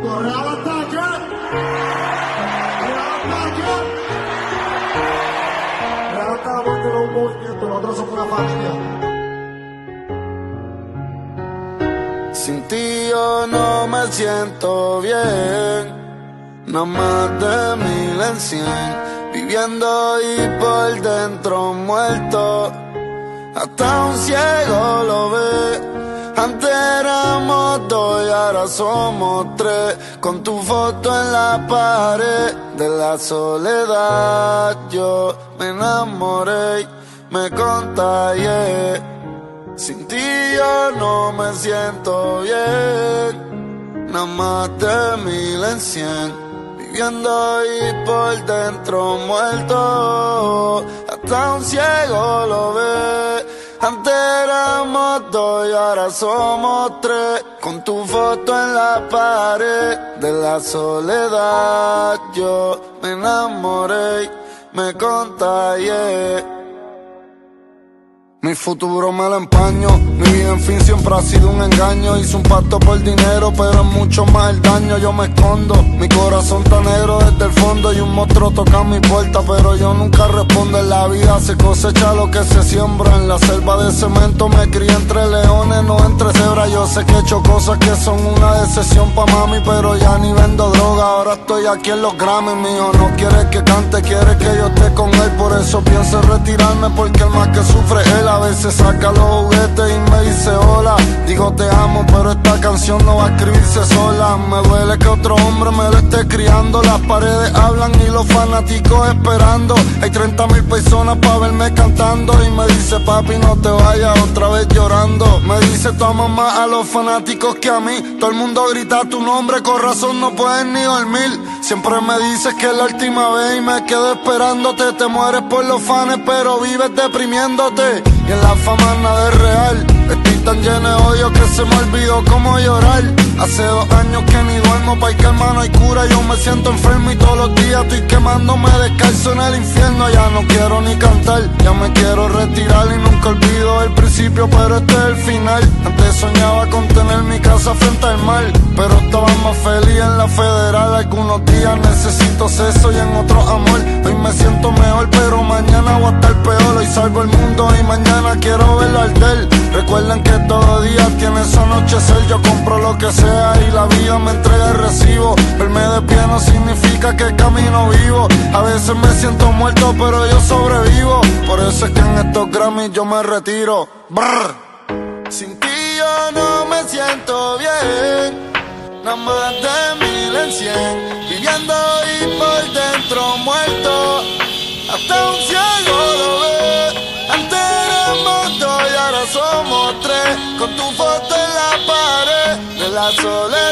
Corre al ataque. Real ataque. Real está la muerte de un movimiento, nosotros somos una familia. Sin ti yo no me siento bien, no más de 1000 en 100. Viviendo y por dentro muerto, hasta un ciego lo ve. Antes éramos 2 y ahora somos 3. Con tu foto en la pared, de la soledad yo me enamoré y me contagié. Sin ti yo no me siento bien, nada más de 1000 en 100. Viviendo y por dentro muerto, hasta un ciego lo ve. Antes éramos 2 y ahora somos 3. Con tu foto en la pared, de la soledad yo me enamoré y me contagié. Mi futuro me lo empaño, mi vida en fin siempre ha sido un engaño. Hice un pacto por dinero, pero es mucho más el daño. Yo me escondo, mi corazón está negro desde el fondo. Y un monstruo toca mi puerta, pero yo nunca respondo. En la vida se cosecha lo que se siembra. En la selva de cemento me crié entre leones, no entre cebras. Yo sé que he hecho cosas que son una decepción pa' mami, pero ya ni vendo droga. Ahora estoy aquí en los Grammys, mío. No quiere que cante, quiere que yo esté con él. Por eso pienso en retirarme, porque el más que sufre él. A veces saca los juguetes y me dice hola. Digo te amo, pero esta canción no va a escribirse sola. Me duele que otro hombre me lo esté criando. Las paredes hablan y los fanáticos esperando. Hay 30.000 personas pa' verme cantando. Y me dice papi no te vayas otra vez llorando. Me dice tu amas más a los fanáticos que a mí. Todo el mundo grita tu nombre, con razón no puedes ni dormir. Siempre me dices que es la última vez y me quedo esperándote. Te mueres por los fans pero vives deprimiéndote. Y en la fama nada es real. Estoy tan lleno de odio que se me olvidó cómo llorar. Hace 2 años que ni duermo, pa' que hermano hay cura. Yo me siento enfermo y todos los días estoy quemándome descalzo en el infierno. Ya no quiero ni cantar, ya me quiero retirar. Y nunca olvido el principio, pero este es el final. Antes soñaba con tener mi casa frente al mar, pero estaba más feliz en la federal. Algunos días necesito sexo y en otros amor. Hoy me siento mejor, pero mañana voy a estar peor. Hoy salvo el mundo y mañana quiero verlo arder. Recuerden que todo día tiene su anochecer. Yo compro lo que sea y la vida me entrega el recibo. Verme de pie no significa que camino vivo. A veces me siento muerto pero yo sobrevivo. Por eso es que en estos Grammys yo me retiro. Brr. Sin ti yo no me siento bien, nada más de 1000 en 100. Viviendo y por dentro muerto, hasta un ciego lo ve. Antes éramos 2 y ahora somos 3. Con tu foto en la pared, de la soledad